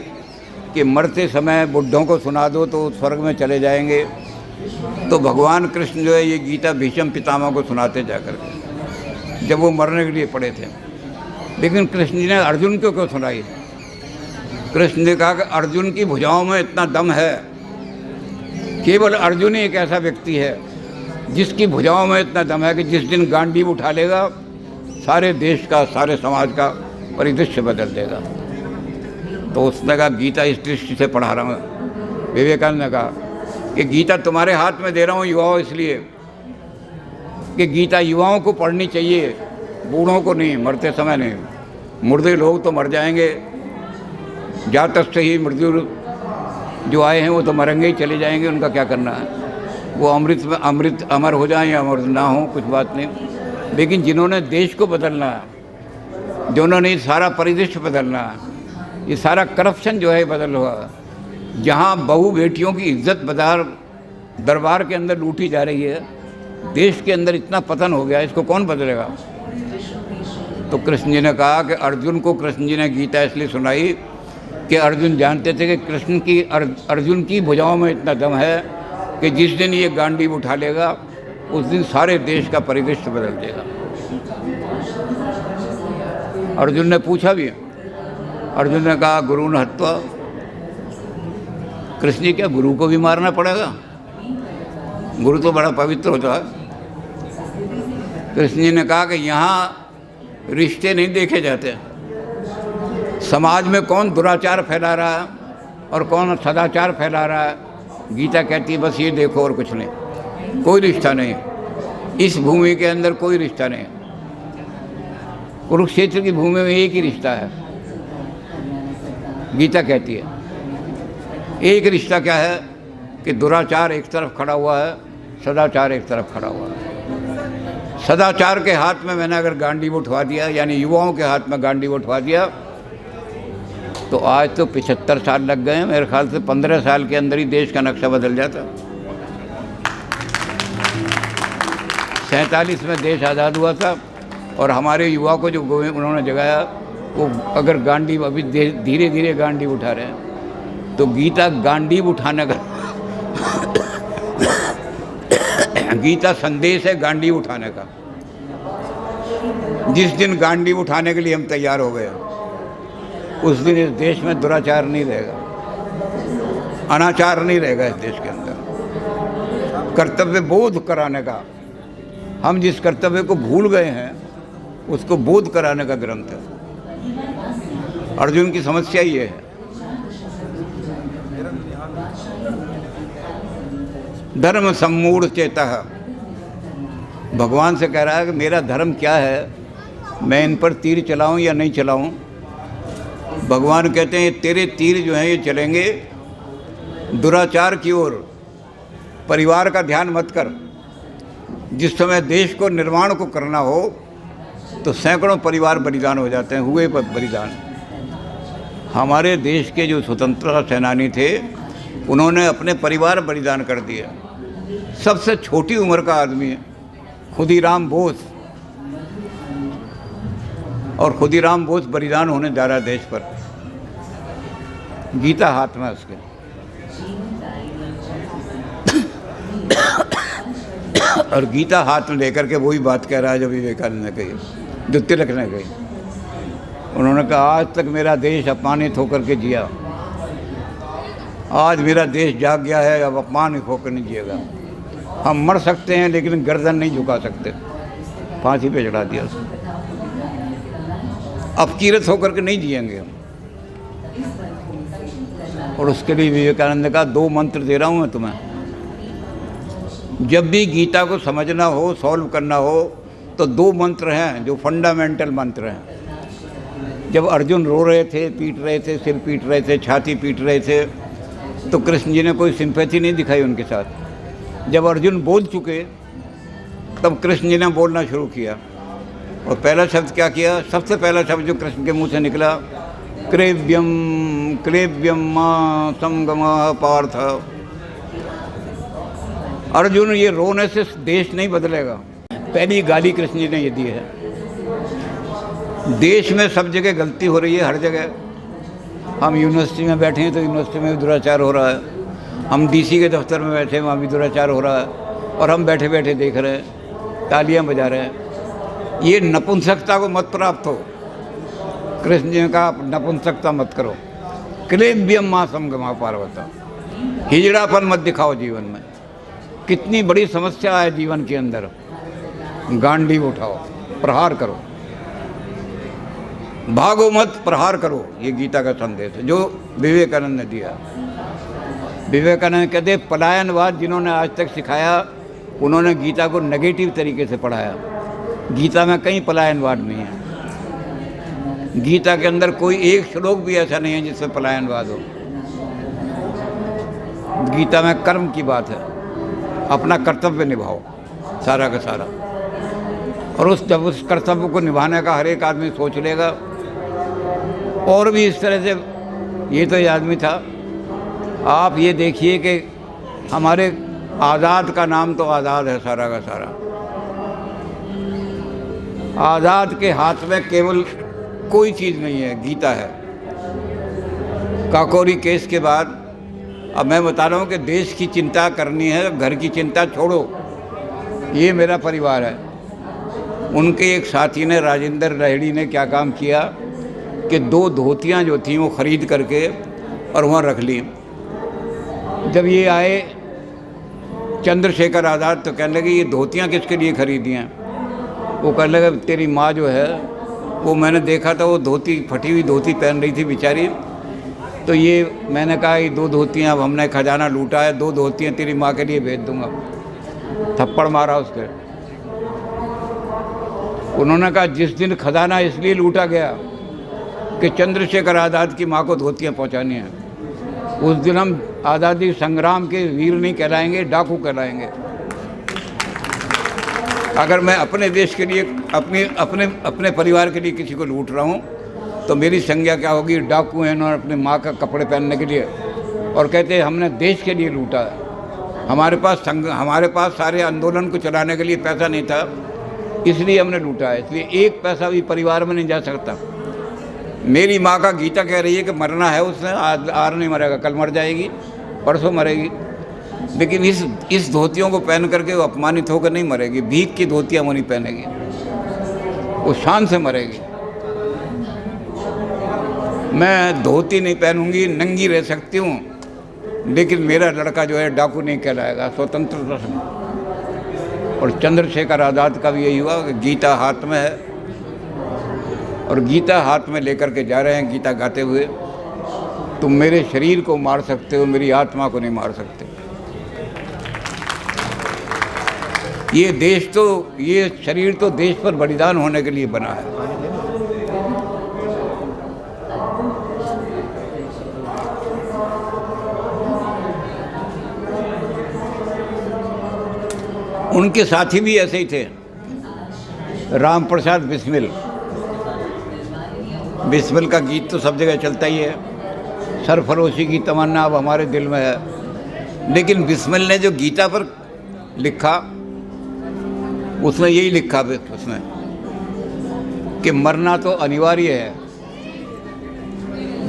कि मरते समय बुढ़ों को सुना दो तो स्वर्ग में चले जाएंगे, तो भगवान कृष्ण जो है ये गीता भीष्म पितामह को सुनाते जाकर के, जब वो मरने के लिए पड़े थे। लेकिन कृष्ण जी ने अर्जुन को क्यों सुनाई? कृष्ण ने कहा कि अर्जुन की भुजाओं में इतना दम है, केवल अर्जुन ही एक ऐसा व्यक्ति है जिसकी भुजाओं में इतना दम है कि जिस दिन गांडीव उठा लेगा, सारे देश का, सारे समाज का परिदृश्य बदल देगा। तो उसने कहा, गीता इस दृष्टि से पढ़ा रहा हूँ। विवेकानंद ने कहा कि गीता तुम्हारे हाथ में दे रहा हूँ युवाओं, इसलिए कि गीता युवाओं को पढ़नी चाहिए, बूढ़ों को नहीं, मरते समय नहीं। मुर्दे लोग तो मर जाएंगे, जातक से ही मृत्यु जो आए हैं वो तो मरेंगे ही, चले जाएंगे, उनका क्या करना है। वो अमृत में अमृत अमर हो जाएं या अमर ना हो, कुछ बात नहीं। लेकिन जिन्होंने देश को बदलना है, जिन्होंने सारा परिदृश्य बदलना है, ये सारा करप्शन जो है बदल हुआ, जहाँ बहू बेटियों की इज्जत बाजार दरबार के अंदर लूटी जा रही है, देश के अंदर इतना पतन हो गया, इसको कौन बदलेगा? तो कृष्ण जी ने कहा कि अर्जुन को कृष्ण जी ने गीता इसलिए सुनाई कि अर्जुन जानते थे कि अर्जुन की भुजाओं में इतना दम है कि जिस दिन ये गांडीव उठा लेगा, उस दिन सारे देश का परिदृश्य बदल देगा। अर्जुन ने पूछा भी, अर्जुन ने कहा, गुरु न हत्वा, कृष्ण जी क्या गुरु को भी मारना पड़ेगा? गुरु तो बड़ा पवित्र होता है। कृष्ण जी ने कहा कि यहाँ रिश्ते नहीं देखे जाते, समाज में कौन दुराचार फैला रहा है और कौन सदाचार फैला रहा है, गीता कहती है बस ये देखो और कुछ नहीं। कोई रिश्ता नहीं, इस भूमि के अंदर कोई रिश्ता नहीं। कुरुक्षेत्र की भूमि में एक ही रिश्ता है, गीता कहती है। एक रिश्ता क्या है कि दुराचार एक तरफ खड़ा हुआ है, सदाचार एक तरफ खड़ा हुआ है। सदाचार के हाथ में मैंने अगर गांडीव उठवा दिया, यानी युवाओं के हाथ में गांडीव उठवा दिया, तो आज तो 75 साल लग गए हैं। मेरे ख्याल से 15 साल के अंदर ही देश का नक्शा बदल जाता। 47 में देश आज़ाद हुआ था, और हमारे युवा को जो उन्होंने जगाया, वो अगर गांडीव अभी धीरे धीरे गांडीव उठा रहे हैं, तो गीता गांडीव उठाने का गीता संदेश है गांडी उठाने का। जिस दिन गांडी उठाने के लिए हम तैयार हो गए उस दिन इस देश में दुराचार नहीं रहेगा, अनाचार नहीं रहेगा इस देश के अंदर। कर्तव्य बोध कराने का, हम जिस कर्तव्य को भूल गए हैं उसको बोध कराने का ग्रंथ है। अर्जुन की समस्या ये है। धर्म सम्मूढ़ चेतः, भगवान से कह रहा है कि मेरा धर्म क्या है, मैं इन पर तीर चलाऊं या नहीं चलाऊं। भगवान कहते हैं तेरे तीर जो हैं ये चलेंगे दुराचार की ओर। परिवार का ध्यान मत कर। जिस समय देश को निर्माण को करना हो तो सैकड़ों परिवार बलिदान हो जाते हैं, हुए बलिदान। हमारे देश के जो स्वतंत्रता सेनानी थे उन्होंने अपने परिवार बलिदान कर दिए। सबसे छोटी उम्र का आदमी है खुदीराम बोस, और खुदीराम बोस बलिदान होने जा रहा है देश पर। गीता हाथ में उसके। और गीता हाथ में लेकर के वही बात कह रहा है जो विवेकानंद ने कही, जो तिलक ने कही। उन्होंने कहा आज तक मेरा देश अपमानित होकर के जिया, आज मेरा देश जाग गया है, अब अपमानित होकर नहीं जिएगा। हम मर सकते हैं लेकिन गर्दन नहीं झुका सकते। फांसी पे चढ़ा दिया उसको। अपकीरत होकर के नहीं जिएंगे हम। और उसके लिए विवेकानंद का 2 मंत्र दे रहा हूँ मैं तुम्हें। जब भी गीता को समझना हो, सॉल्व करना हो, तो 2 मंत्र हैं जो फंडामेंटल मंत्र हैं। जब अर्जुन रो रहे थे, पीट रहे थे, सिर पीट रहे थे, छाती पीट रहे थे, तो कृष्ण जी ने कोई सिंपैथी नहीं दिखाई उनके साथ। जब अर्जुन बोल चुके तब कृष्ण जी ने बोलना शुरू किया। और पहला शब्द क्या किया? सबसे पहला शब्द जो कृष्ण के मुंह से निकला, क्रेव्यम क्रेव्यम मां संगमः पार्थ। अर्जुन ये रोने से देश नहीं बदलेगा। पहली गाली कृष्ण जी ने ये दी है। देश में सब जगह गलती हो रही है, हर जगह। हम यूनिवर्सिटी में बैठे हैं तो यूनिवर्सिटी में भी दुराचार हो रहा है। हम डीसी के दफ्तर में बैठे हैं, वहाँ भी दुराचार हो रहा है। और हम बैठे बैठे देख रहे हैं, तालियां बजा रहे हैं। ये नपुंसकता को मत प्राप्त हो। कृष्ण जी ने कहा नपुंसकता मत करो। क्लेव्यम मां समगमा पार्वता, हिजड़ापन मत दिखाओ जीवन में। कितनी बड़ी समस्या है जीवन के अंदर। गांडी उठाओ, प्रहार करो, भागो मत, प्रहार करो। ये गीता का संदेश है जो विवेकानंद ने दिया। विवेकानंद कहते पलायनवाद जिन्होंने आज तक सिखाया उन्होंने गीता को नेगेटिव तरीके से पढ़ाया। गीता में कहीं पलायनवाद नहीं है। गीता के अंदर कोई एक श्लोक भी ऐसा नहीं है जिसमें पलायनवाद हो। गीता में कर्म की बात है, अपना कर्तव्य निभाओ सारा का सारा। और जब उस कर्तव्य को निभाने का हर एक आदमी सोच लेगा, और भी इस तरह से, ये तो ये आदमी था। आप ये देखिए कि हमारे आज़ाद का नाम तो आज़ाद है सारा का सारा। आज़ाद के हाथ में केवल कोई चीज़ नहीं है, गीता है। काकोरी केस के बाद अब मैं बता रहा हूँ कि देश की चिंता करनी है, घर की चिंता छोड़ो। ये मेरा परिवार है। उनके एक साथी ने, राजेंद्र रेहड़ी ने क्या काम किया कि 2 धोतियाँ जो थीं वो ख़रीद करके और वहाँ रख ली। जब ये आए चंद्रशेखर आज़ाद तो कहने लगे ये धोतियाँ किसके लिए खरीदी हैं? वो कहने लगे तेरी माँ जो है वो मैंने देखा था, वो धोती, फटी हुई धोती पहन रही थी बेचारी। तो ये मैंने कहा ये 2 धोतियाँ, अब हमने खजाना लूटा है, 2 धोतियाँ तेरी माँ के लिए भेज दूँगा। थप्पड़ मारा उसके। उन्होंने कहा जिस दिन खजाना इसलिए लूटा गया कि चंद्रशेखर आज़ाद की माँ को धोतियाँ पहुँचानी हैं, उस दिन हम आज़ादी संग्राम के वीर नहीं कहलाएंगे, डाकू कहलाएंगे। अगर मैं अपने देश के लिए, अपने परिवार के लिए किसी को लूट रहा हूँ तो मेरी संज्ञा क्या होगी? डाकू हैं और अपने माँ का कपड़े पहनने के लिए, और कहते हैं हमने देश के लिए लूटा है। हमारे पास सारे आंदोलन को चलाने के लिए पैसा नहीं था, इसलिए हमने लूटा है। इसलिए एक पैसा भी परिवार में नहीं जा सकता। मेरी माँ का गीता कह रही है कि मरना है उसने, आज नहीं मरेगा, कल मर जाएगी, परसों मरेगी। लेकिन इस धोतियों को पहन करके वो अपमानित होकर नहीं मरेगी। भीख की धोतियाँ वो नहीं पहनेगी, वो शान से मरेगी। मैं धोती नहीं पहनूंगी, नंगी रह सकती हूँ, लेकिन मेरा लड़का जो है डाकू नहीं कहलाएगा, स्वतंत्रता से। और चंद्रशेखर आज़ाद का भी यही हुआ कि गीता हाथ में है, और गीता हाथ में लेकर के जा रहे हैं गीता गाते हुए। तुम मेरे शरीर को मार सकते हो, मेरी आत्मा को नहीं मार सकते। ये देश तो, ये शरीर तो देश पर बलिदान होने के लिए बना है। उनके साथी भी ऐसे ही थे, राम प्रसाद बिस्मिल। बिस्मिल का गीत तो सब जगह चलता ही है, सरफरोशी की तमन्ना अब हमारे दिल में है। लेकिन बिस्मिल ने जो गीता पर लिखा, उसने यही लिखा उसमें कि मरना तो अनिवार्य है,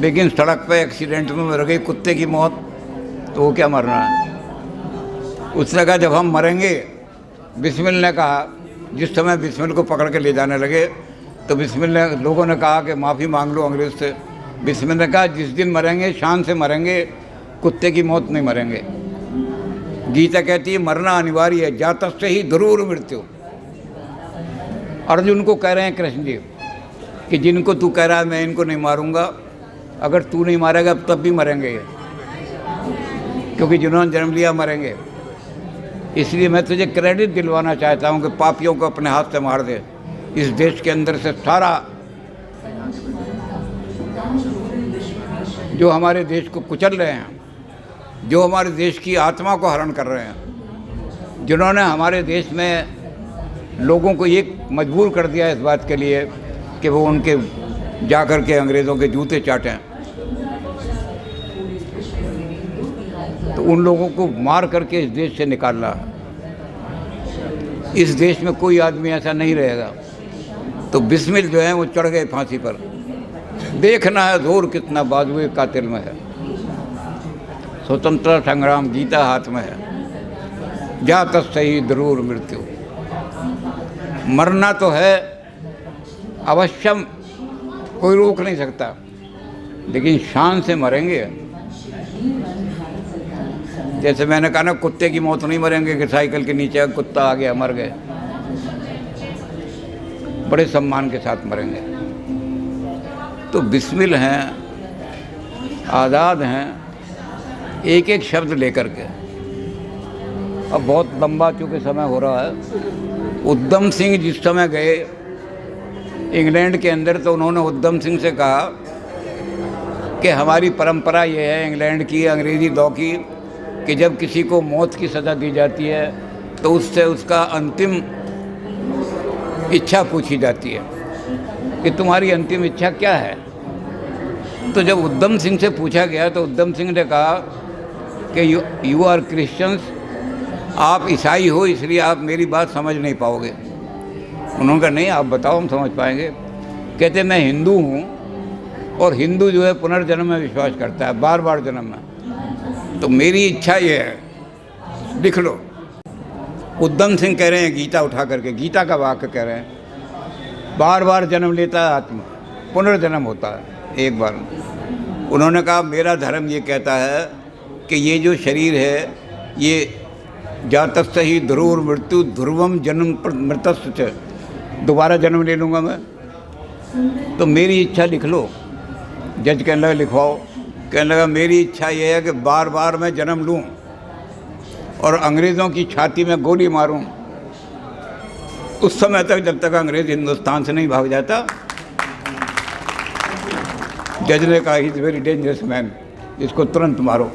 लेकिन सड़क पे एक्सीडेंट में मर गई कुत्ते की मौत, तो वो क्या मरना है। उसने कहा जब हम मरेंगे, बिस्मिल ने कहा, जिस समय बिस्मिल को पकड़ के ले जाने लगे तो बिस्मिल ने, लोगों ने कहा कि माफ़ी मांग लो अंग्रेज़ से। बिस्मिल ने कहा जिस दिन मरेंगे शान से मरेंगे, कुत्ते की मौत नहीं मरेंगे। गीता कहती है मरना अनिवार्य है, जातस्य ही ध्रुव मृत्यु। अर्जुन को कह रहे हैं कृष्ण जी कि जिनको तू कह रहा है मैं इनको नहीं मारूंगा, अगर तू नहीं मारेगा तब भी मरेंगे ये, क्योंकि जिन्होंने जन्म लिया मरेंगे। इसलिए मैं तुझे क्रेडिट दिलवाना चाहता हूँ कि पापियों को अपने हाथ से मार दे। इस देश के अंदर से सारा जो हमारे देश को कुचल रहे हैं, जो हमारे देश की आत्मा को हरण कर रहे हैं, जिन्होंने हमारे देश में लोगों को ये मजबूर कर दिया इस बात के लिए कि वो उनके जाकर के अंग्रेज़ों के जूते चाटें, तो उन लोगों को मार करके इस देश से निकालना है। इस देश में कोई आदमी ऐसा नहीं रहेगा। तो बिस्मिल जो है वो चढ़ गए फांसी पर। देखना है जोर कितना बाजुए कातिल में है। स्वतंत्रता संग्राम गीता हाथ में है, जातस्य ही ध्रुव मृत्यु। मरना तो है अवश्यम, कोई रोक नहीं सकता, लेकिन शान से मरेंगे। जैसे मैंने कहा ना, कुत्ते की मौत नहीं मरेंगे कि साइकिल के नीचे कुत्ता आ गया मर गए, बड़े सम्मान के साथ मरेंगे। तो बिस्मिल हैं, आज़ाद हैं, एक एक शब्द लेकर के। अब बहुत लंबा चूँकि समय हो रहा है। उद्धम सिंह जिस समय गए इंग्लैंड के अंदर, तो उन्होंने उद्धम सिंह से कहा कि हमारी परंपरा ये है इंग्लैंड की, अंग्रेज़ी लॉ की, कि जब किसी को मौत की सज़ा दी जाती है तो उससे उसका अंतिम इच्छा पूछी जाती है कि तुम्हारी अंतिम इच्छा क्या है। तो जब उद्धम सिंह से पूछा गया तो उद्धम सिंह ने कहा कि यू आर क्रिश्चियंस, आप ईसाई हो इसलिए आप मेरी बात समझ नहीं पाओगे। उन्होंने कहा नहीं आप बताओ हम समझ पाएंगे। कहते मैं हिंदू हूँ, और हिंदू जो है पुनर्जन्म में विश्वास करता है, बार बार जन्म में। तो मेरी इच्छा ये है, लिख लो। उद्धम सिंह कह रहे हैं गीता उठा करके, गीता का वाक्य कह रहे हैं, बार बार जन्म लेता है आत्मा, पुनर्जन्म होता है एक बार। उन्होंने कहा मेरा धर्म ये कहता है कि ये जो शरीर है ये जातस्य ही ध्रुव मृत्यु, ध्रुवम जन्म मृतस्य, दोबारा जन्म ले लूँगा मैं। तो मेरी इच्छा लिख लो। जज कहने लगा लिखवाओ। कहने लगा मेरी इच्छा ये है कि बार बार मैं जन्म लूँ और अंग्रेज़ों की छाती में गोली मारूं, उस समय तक जब तक अंग्रेज़ हिंदुस्तान से नहीं भाग जाता। जज ने कहा he is very dangerous man, इसको तुरंत मारो।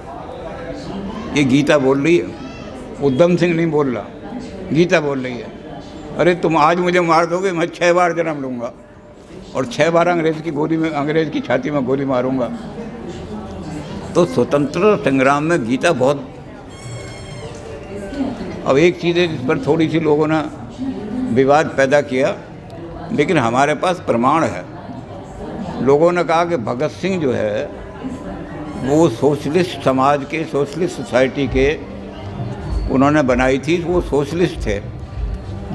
ये गीता बोल रही है, उद्धम सिंह नहीं बोल रहा, गीता बोल रही है। अरे तुम आज मुझे मार दोगे, मैं 6 बार जन्म लूँगा और 6 बार अंग्रेज़ की गोली में, अंग्रेज़ की छाती में गोली मारूंगा। तो स्वतंत्रता संग्राम में गीता बहुत। अब एक चीज़ है जिस पर थोड़ी सी लोगों ने विवाद पैदा किया, लेकिन हमारे पास प्रमाण है। लोगों ने कहा कि भगत सिंह जो है वो सोशलिस्ट समाज के, सोशलिस्ट सोसाइटी के उन्होंने बनाई थी, वो सोशलिस्ट थे।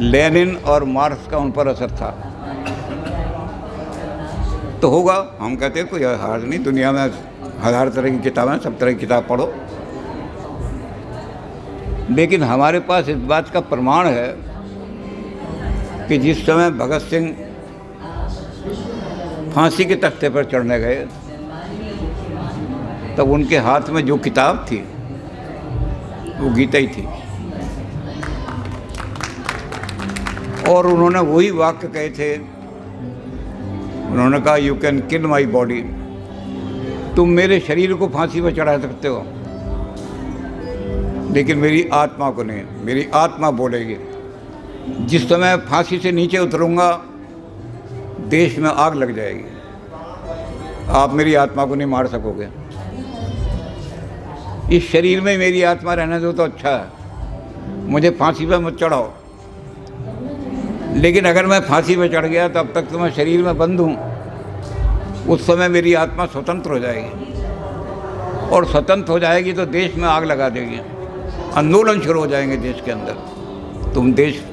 लेनिन और मार्क्स का उन पर असर था। तो होगा, हम कहते हैं कोई हार्ज नहीं, दुनिया में हज़ार तरह की किताबें, सब तरह की किताब पढ़ो। लेकिन हमारे पास इस बात का प्रमाण है कि जिस समय भगत सिंह फांसी के तख्ते पर चढ़ने गए, तब उनके हाथ में जो किताब थी वो गीता ही थी। और उन्होंने वही वाक्य कहे थे। उन्होंने कहा, you can kill my body, तुम मेरे शरीर को फांसी पर चढ़ा सकते हो, लेकिन मेरी आत्मा को नहीं। मेरी आत्मा बोलेगी। जिस समय फांसी से नीचे उतरूंगा, देश में आग लग जाएगी, आप मेरी आत्मा को नहीं मार सकोगे। इस शरीर में मेरी आत्मा रहने दो तो अच्छा है, मुझे फांसी पर मत चढ़ाओ। लेकिन अगर मैं फांसी पर चढ़ गया, तब तक तो मैं शरीर में बंद हूँ। उस समय मेरी आत्मा स्वतंत्र हो जाएगी, और स्वतंत्र हो जाएगी तो देश में आग लगा देगी, आंदोलन शुरू हो जाएंगे देश के अंदर।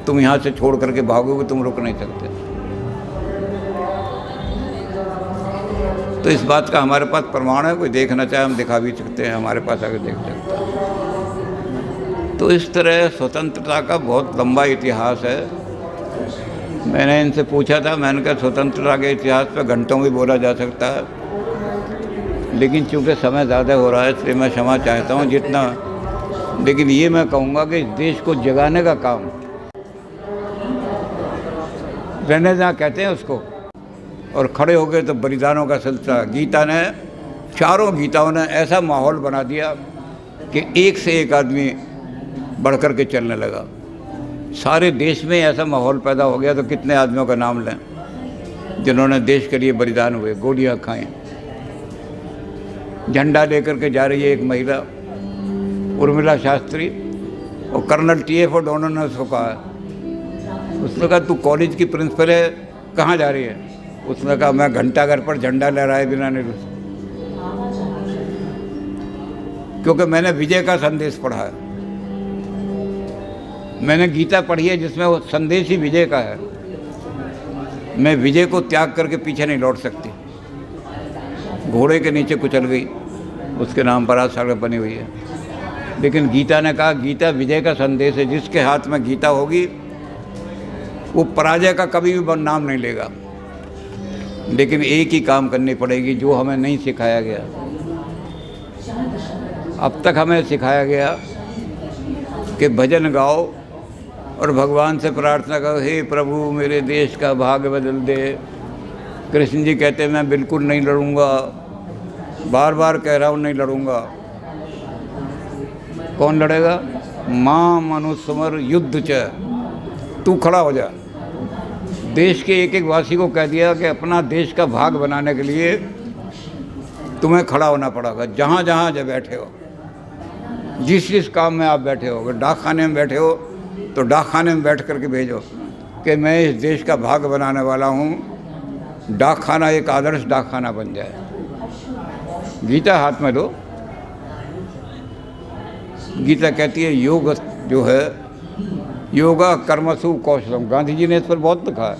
तुम यहाँ से छोड़ करके भागोगे, तुम रुक नहीं सकते। तो इस बात का हमारे पास प्रमाण है। कोई देखना चाहे हम दिखा भी सकते हैं, हमारे पास आगे देख सकता है। तो इस तरह स्वतंत्रता का बहुत लंबा इतिहास है। मैंने इनसे पूछा था, मैंने कहा स्वतंत्रता के इतिहास पर घंटों भी बोला जा सकता है, लेकिन चूँकि समय ज़्यादा हो रहा है इसलिए मैं क्षमा चाहता हूँ जितना। लेकिन ये मैं कहूँगा कि इस देश को जगाने का काम, रेनेसां कहते हैं उसको, और खड़े हो गए तो बलिदानों का सिलसिला। गीता ने, चारों गीताओं ने ऐसा माहौल बना दिया कि एक से एक आदमी बढ़ कर के चलने लगा। सारे देश में ऐसा माहौल पैदा हो गया, तो कितने आदमियों का नाम लें जिन्होंने देश के लिए बलिदान हुए, गोलियां खाएं। झंडा लेकर के जा रही है एक महिला, उर्मिला शास्त्री, और कर्नल टी.एफ. ओडोनर ने उसको कहा, उसने कहा तू कॉलेज की प्रिंसिपल है, कहाँ जा रही है? उसने कहा मैं घंटाघर पर झंडा लहराए बिना नहीं रुक, क्योंकि मैंने विजय का संदेश पढ़ा है। मैंने गीता पढ़ी है जिसमें वो संदेश ही विजय का है। मैं विजय को त्याग करके पीछे नहीं लौट सकती। घोड़े के नीचे कुचल गई, उसके नाम पर आज सड़क बनी हुई है। लेकिन गीता ने कहा गीता विजय का संदेश है। जिसके हाथ में गीता होगी वो पराजय का कभी भी नाम नहीं लेगा। लेकिन एक ही काम करनी पड़ेगी जो हमें नहीं सिखाया गया। अब तक हमें सिखाया गया कि भजन गाओ और भगवान से प्रार्थना करो, हे प्रभु मेरे देश का भाग्य बदल दे। कृष्ण जी कहते हैं मैं बिल्कुल नहीं लड़ूंगा, बार बार कह रहा हूँ नहीं लड़ूंगा। कौन लड़ेगा? मां मनुस्मर युद्ध च, तू खड़ा हो जा। देश के एक एक वासी को कह दिया कि अपना देश का भाग बनाने के लिए तुम्हें खड़ा होना पड़ेगा। जहाँ जहाँ जब बैठे हो, जिस जिस काम में आप बैठे हो, अगर डाक खाने में बैठे हो तो डाक खाने में बैठ करके भेजो कि मैं इस देश का भाग बनाने वाला हूँ। डाक खाना एक आदर्श डाक खाना बन जाए। गीता हाथ में लो। गीता कहती है योग जो है, योगा कर्मसु कौशलम। गांधी जी ने इस पर बहुत लिखा है।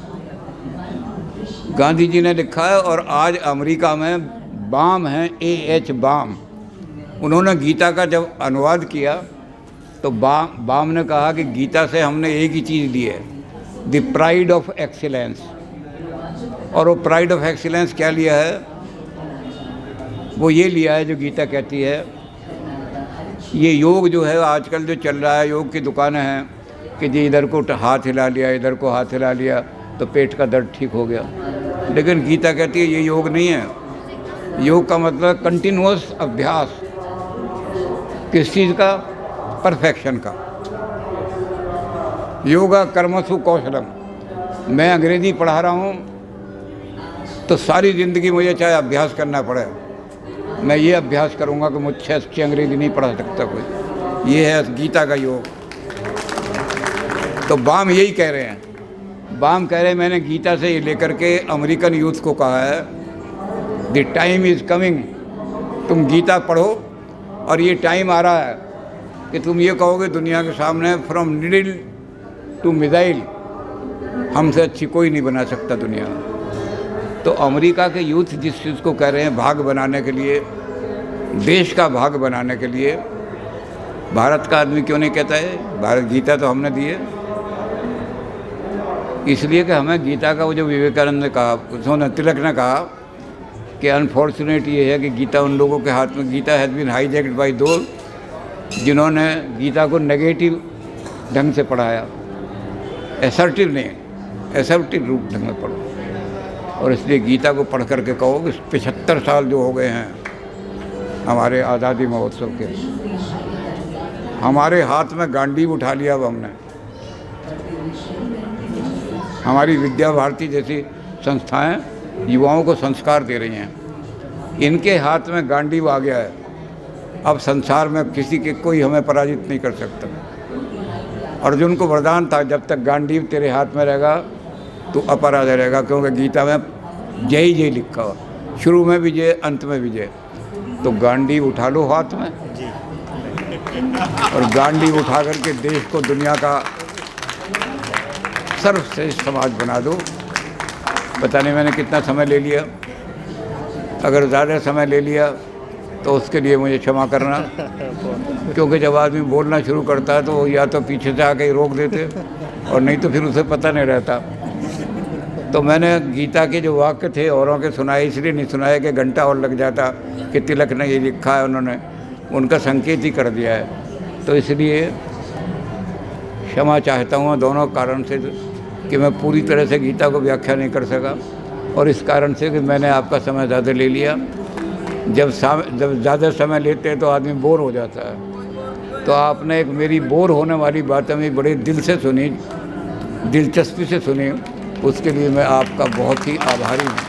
गांधी जी ने लिखा है, और आज अमेरिका में बाम हैं, A.H. बाम, उन्होंने गीता का जब अनुवाद किया तो बाम ने कहा कि गीता से हमने एक ही चीज़ ली है, द प्राइड ऑफ एक्सीलेंस। और वो प्राइड ऑफ एक्सीलेंस क्या लिया है? वो ये लिया है जो गीता कहती है, ये योग जो है आजकल जो चल रहा है, योग की दुकानें हैं कि जी इधर को हाथ हिला लिया, इधर को हाथ हिला लिया तो पेट का दर्द ठीक हो गया। लेकिन गीता कहती है ये योग नहीं है। योग का मतलब कंटिन्यूअस अभ्यास। किस चीज़ का? परफेक्शन का। योगा कर्मसु कौशलम। मैं अंग्रेजी पढ़ा रहा हूँ तो सारी ज़िंदगी मुझे चाहे अभ्यास करना पड़े, मैं ये अभ्यास करूँगा कि मुझसे अच्छी अंग्रेजी नहीं पढ़ा सकता कोई। ये है गीता का योग। तो बाम यही कह रहे हैं। बाम कह रहे हैं मैंने गीता से ये लेकर के अमेरिकन यूथ को कहा है, द टाइम इज़ कमिंग, तुम गीता पढ़ो और ये टाइम आ रहा है कि तुम ये कहोगे दुनिया के सामने फ्रॉम निडल टू मिसाइल हमसे अच्छी कोई नहीं बना सकता दुनिया में। तो अमेरिका के यूथ जिस चीज़ को कह रहे हैं भाग बनाने के लिए, देश का भाग बनाने के लिए, भारत का आदमी क्यों नहीं कहता है? भारत गीता तो हमने दी है, इसलिए कि हमें गीता का वो जो विवेकानंद ने कहा, उसने तिलक ने कहा कि अनफॉर्चुनेट ये है कि गीता उन लोगों के हाथ में, Gita has been hijacked by those जिन्होंने गीता को नेगेटिव ढंग से पढ़ाया, एसर्टिव नहीं, एसर्टिव रूप ढंग में पढ़ो। और इसलिए गीता को पढ़ करके कहो कि 75 साल जो हो गए हैं हमारे आज़ादी महोत्सव के, हमारे हाथ में गांडीव उठा लिया अब हमने। हमारी विद्या भारती जैसी संस्थाएं युवाओं को संस्कार दे रही हैं, इनके हाथ में गांडीव आ गया है। अब संसार में किसी के कोई हमें पराजित नहीं कर सकता। अर्जुन को वरदान था, जब तक गांडीव तेरे हाथ में रहेगा तो अपराजय रहेगा, क्योंकि गीता में जय ही जय लिखा हुआ, शुरू में विजय अंत में विजय। तो गांडीव उठा लो हाथ में और गांडीव उठा करके देश को दुनिया का सर्वश्रेष्ठ समाज बना दो। पता नहीं मैंने कितना समय ले लिया, अगर ज़्यादा समय ले लिया तो उसके लिए मुझे क्षमा करना, क्योंकि जब आदमी बोलना शुरू करता है तो वो या तो पीछे से आके ही रोक देते और नहीं तो फिर उसे पता नहीं रहता। तो मैंने गीता के जो वाक्य थे औरों के सुनाए, इसलिए नहीं सुनाए कि घंटा और लग जाता कि तिलक ने ये लिखा है, उन्होंने उनका संकेत ही कर दिया है। तो इसलिए क्षमा चाहता हूँ दोनों कारण से कि मैं पूरी तरह से गीता को व्याख्या नहीं कर सका, और इस कारण से कि मैंने आपका समय ज़्यादा ले लिया। जब ज़्यादा समय लेते हैं तो आदमी बोर हो जाता है। तो आपने एक मेरी बोर होने वाली बातें भी बड़े दिल से सुनी, दिलचस्पी से सुनी, उसके लिए मैं आपका बहुत ही आभारी हूँ।